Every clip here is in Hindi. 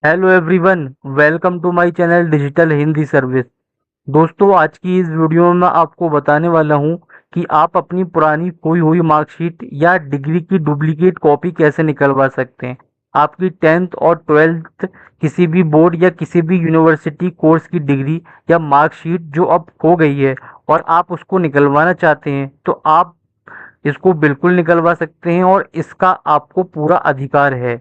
Hello everyone, welcome to my channel digital Hindi service. दोस्तों, आज की इस वीडियो में मैं आपको बताने वाला हूं कि आप अपनी पुरानी खोई हुई मार्कशीट या डिग्री की डुप्लीकेट कॉपी कैसे निकलवा सकते हैं। आपकी 10th और 12th किसी भी बोर्ड या किसी भी यूनिवर्सिटी कोर्स की डिग्री या मार्कशीट जो अब खो गई है और आप उसको निकलवाना चाहते हैं, तो आप इसको बिल्कुल निकलवा सकते हैं और इसका आपको पूरा अधिकार है।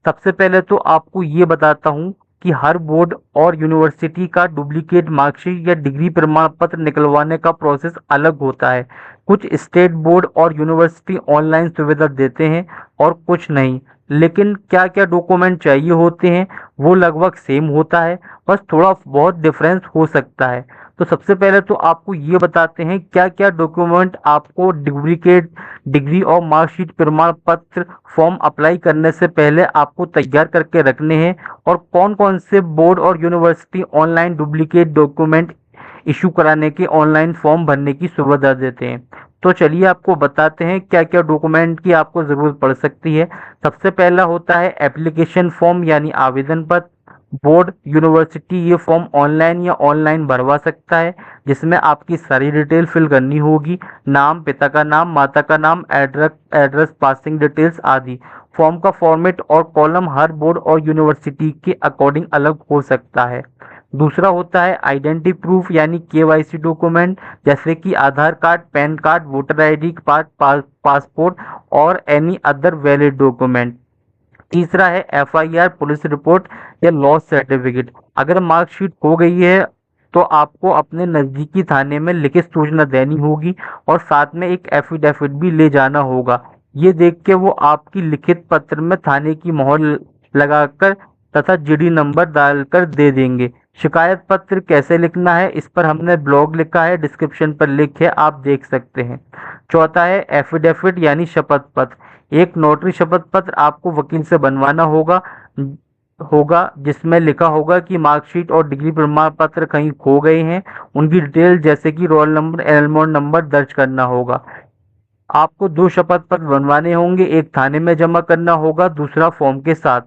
सबसे पहले तो आपको ये बताता हूँ कि हर बोर्ड और यूनिवर्सिटी का डुप्लीकेट मार्कशीट या डिग्री प्रमाण पत्र निकलवाने का प्रोसेस अलग होता है। कुछ स्टेट बोर्ड और यूनिवर्सिटी ऑनलाइन सुविधा देते हैं और कुछ नहीं। लेकिन क्या क्या डॉक्यूमेंट चाहिए होते हैं वो लगभग सेम होता है, बस थोड़ा बहुत डिफरेंस हो सकता है। तो सबसे पहले तो आपको ये बताते हैं क्या क्या डॉक्यूमेंट आपको डुप्लीकेट डिग्री और मार्कशीट प्रमाण पत्र फॉर्म अप्लाई करने से पहले आपको तैयार करके रखने हैं और कौन कौन से बोर्ड और university online duplicate document issue कराने के ऑनलाइन फॉर्म भरने की सुविधा देते हैं। तो चलिए आपको बताते हैं क्या क्या डॉक्यूमेंट की आपको ज़रूरत पड़ सकती है। सबसे पहला होता है एप्लीकेशन फॉर्म यानी आवेदन पत्र। बोर्ड यूनिवर्सिटी ये फॉर्म ऑनलाइन या ऑनलाइन भरवा सकता है, जिसमें आपकी सारी डिटेल फिल करनी होगी। नाम, पिता का नाम, माता का नाम, एड्रेस, पासिंग डिटेल्स आदि। फॉर्म का फॉर्मेट और कॉलम हर बोर्ड और यूनिवर्सिटी के अकॉर्डिंग अलग हो सकता है। दूसरा होता है आइडेंटिटी प्रूफ यानी केवाईसी डॉक्यूमेंट, जैसे कि Aadhaar card, PAN card, voter ID card, passport और एनी अदर वैलिड डॉक्यूमेंट। तीसरा है एफआईआर, पुलिस रिपोर्ट या लॉस सर्टिफिकेट। अगर मार्कशीट खो गई है तो आपको अपने नज़दीकी थाने में लिखित सूचना देनी होगी और साथ में एक एफिडेविट भी ले जाना होगा। ये देख के वो आपकी लिखित पत्र में थाने की मोहर लगाकर तथा जीडी नंबर डालकर दे देंगे। शिकायत पत्र कैसे लिखना है इस पर हमने ब्लॉग लिखा है, डिस्क्रिप्शन पर लिंक है, आप देख सकते हैं। चौथा है एफिडेविट यानी शपथ पत्र। एक नोटरी शपथ पत्र आपको वकील से बनवाना होगा होगा जिसमें लिखा होगा कि मार्कशीट और डिग्री प्रमाण पत्र कहीं खो गए हैं। उनकी डिटेल जैसे कि रोल नंबर, एनरोलमेंट नंबर दर्ज करना होगा। आपको दो शपथ पत्र बनवाने होंगे, एक थाने में जमा करना होगा, दूसरा फॉर्म के साथ।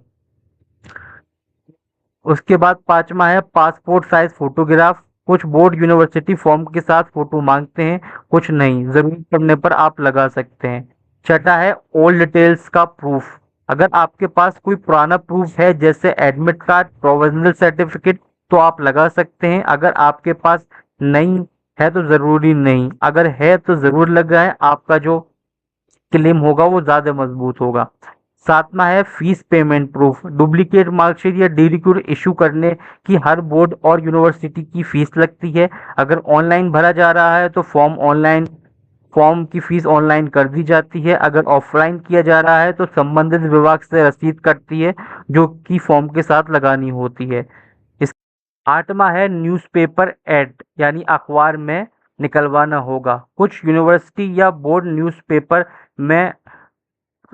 उसके बाद पांचवा है पासपोर्ट साइज फोटोग्राफ। कुछ बोर्ड यूनिवर्सिटी फॉर्म के साथ फोटो मांगते हैं, कुछ नहीं, जरूरत पड़ने पर आप लगा सकते हैं। छठा है ओल्ड डिटेल्स का प्रूफ। अगर आपके पास कोई पुराना प्रूफ है जैसे एडमिट कार्ड, प्रोविजनल सर्टिफिकेट, तो आप लगा सकते हैं। अगर आपके पास नहीं है तो जरूरी नहीं, अगर है तो जरूर लगाएं, आपका जो क्लेम होगा वो ज्यादा मजबूत होगा। सातवां है fees payment proof. Duplicate marksheet या डिग्री इशू करने की हर बोर्ड और यूनिवर्सिटी की फीस लगती है। अगर ऑनलाइन भरा जा रहा है तो फॉर्म की फीस ऑनलाइन कर दी जाती है। अगर ऑफलाइन किया जा रहा है तो संबंधित विभाग से रसीद कटती है जो कि फॉर्म के साथ लगानी होती है। इस आठवां है न्यूज़पेपर एड यानी अखबार में निकलवाना होगा। कुछ यूनिवर्सिटी या बोर्ड न्यूज़पेपर में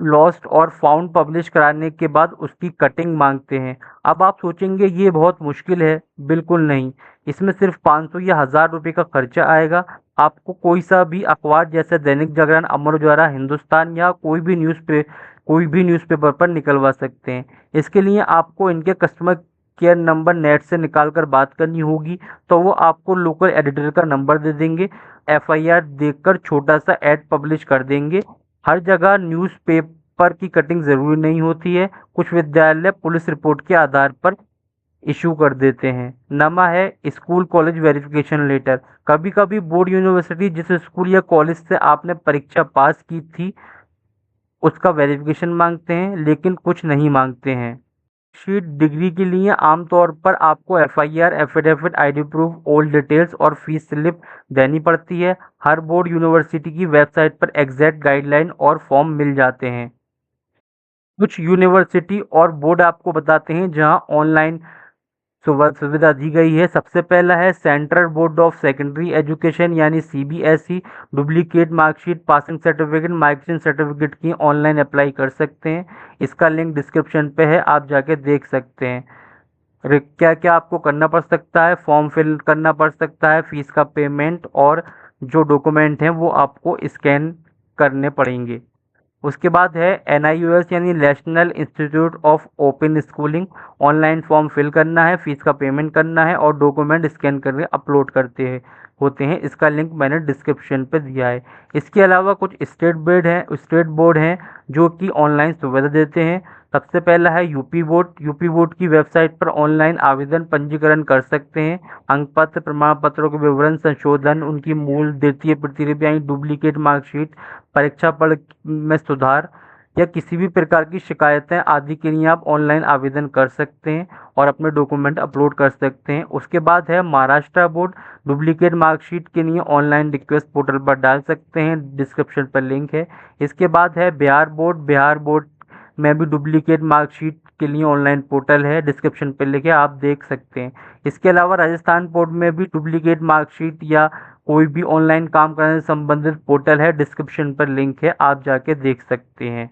लॉस्ट और फाउंड पब्लिश कराने के बाद उसकी कटिंग मांगते हैं। अब आप सोचेंगे ये बहुत मुश्किल है। बिल्कुल नहीं, इसमें सिर्फ 500 या 1000 रुपये का खर्चा आएगा। आपको कोई सा भी अखबार जैसे दैनिक जागरण, अमर उजाला, हिंदुस्तान या कोई भी न्यूज़पेपर पर निकलवा सकते हैं। इसके लिए आपको इनके कस्टमर केयर नंबर नेट से निकाल कर बात करनी होगी, तो वो आपको लोकल एडिटर का नंबर दे देंगे। एफआईआर देखकर छोटा सा एड पब्लिश कर देंगे। हर जगह न्यूज़पेपर की कटिंग ज़रूरी नहीं होती है। कुछ विद्यालय पुलिस रिपोर्ट के आधार पर इशू कर देते हैं। नमा है स्कूल कॉलेज वेरिफिकेशन लेटर। कभी कभी बोर्ड यूनिवर्सिटी जिस स्कूल या कॉलेज से आपने परीक्षा पास की थी उसका वेरिफिकेशन मांगते हैं, लेकिन कुछ नहीं मांगते हैं। शीट डिग्री के लिए आमतौर पर आपको FIR, affidavit, ID proof, old details और फीस स्लिप देनी पड़ती है। हर बोर्ड यूनिवर्सिटी की वेबसाइट पर एग्जैक्ट गाइडलाइन और फॉर्म मिल जाते हैं। कुछ यूनिवर्सिटी और बोर्ड आपको बताते हैं जहां ऑनलाइन सुविधा दी गई है। सबसे पहला है central board of secondary education यानी CBSE. Duplicate marksheet, passing certificate, migration certificate की ऑनलाइन अप्लाई कर सकते हैं। इसका लिंक डिस्क्रिप्शन पे है, आप जाके देख सकते हैं। क्या क्या आपको करना पड़ सकता है, फॉर्म फिल करना पड़ सकता है, फीस का पेमेंट और जो डॉक्यूमेंट हैं वो आपको स्कैन करने पड़ेंगे। उसके बाद है NIOS यानी national institute of open schooling. Online form fill करना है, फीस का पेमेंट करना है और डॉक्यूमेंट स्कैन करके अपलोड करते हैं होते हैं। इसका लिंक मैंने डिस्क्रिप्शन पे दिया है। इसके अलावा कुछ स्टेट बोर्ड हैं जो कि ऑनलाइन सुविधा देते हैं। सबसे पहला है यूपी बोर्ड की वेबसाइट पर ऑनलाइन आवेदन पंजीकरण कर सकते हैं। अंक पत्र, प्रमाण पत्रों के विवरण, संशोधन, उनकी मूल द्वितीय प्रतिलिपि यानी डुप्लीकेट मार्कशीट, परीक्षा फल में सुधार या किसी भी प्रकार की शिकायतें आदि के लिए आप ऑनलाइन आवेदन कर सकते हैं और अपने डॉक्यूमेंट अपलोड कर सकते हैं। उसके बाद है महाराष्ट्र बोर्ड। डुप्लीकेट मार्कशीट के लिए ऑनलाइन रिक्वेस्ट पोर्टल पर डाल सकते हैं, डिस्क्रिप्शन पर लिंक है। इसके बाद है बिहार बोर्ड में भी डुप्लीकेट मार्कशीट के लिए ऑनलाइन पोर्टल है, डिस्क्रिप्शन पर लिखे आप देख सकते हैं। इसके अलावा राजस्थान बोर्ड में भी डुप्लीकेट मार्कशीट या कोई भी ऑनलाइन काम करने से संबंधित पोर्टल है, डिस्क्रिप्शन पर लिंक है, आप जाके देख सकते हैं।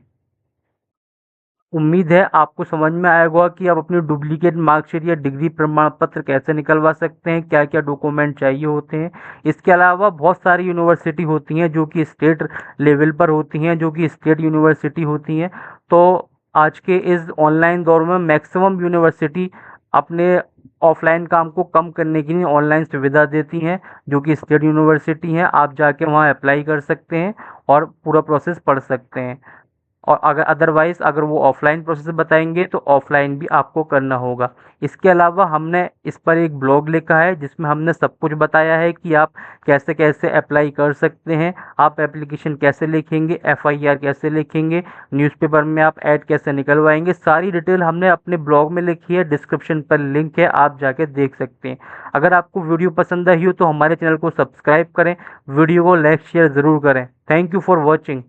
उम्मीद है आपको समझ में आया होगा कि आप अपनी डुप्लीकेट मार्कशीट या डिग्री प्रमाण पत्र कैसे निकलवा सकते हैं, क्या क्या डॉक्यूमेंट चाहिए होते हैं। इसके अलावा बहुत सारी यूनिवर्सिटी होती हैं जो कि स्टेट लेवल पर होती हैं, जो कि स्टेट यूनिवर्सिटी होती हैं। तो आज के इस ऑनलाइन दौर में मैक्सिमम यूनिवर्सिटी अपने ऑफलाइन काम को कम करने के लिए ऑनलाइन सुविधा देती हैं, जो कि स्टेट यूनिवर्सिटी हैं। आप जाके वहाँ अप्लाई कर सकते हैं और पूरा प्रोसेस पढ़ सकते हैं। और अगर अदरवाइज अगर वो ऑफलाइन प्रोसेस बताएंगे तो ऑफलाइन भी आपको करना होगा। इसके अलावा हमने इस पर एक ब्लॉग लिखा है जिसमें हमने सब कुछ बताया है कि आप कैसे कैसे अप्लाई कर सकते हैं, आप एप्लीकेशन कैसे लिखेंगे, FIR कैसे लिखेंगे, न्यूज़पेपर में आप ऐड कैसे निकलवाएंगे। सारी डिटेल हमने अपने ब्लॉग में लिखी है, डिस्क्रिप्शन पर लिंक है, आप जाके देख सकते हैं। अगर आपको वीडियो पसंद आई हो तो हमारे चैनल को सब्सक्राइब करें, वीडियो को लाइक शेयर ज़रूर करें। Thank you for watching.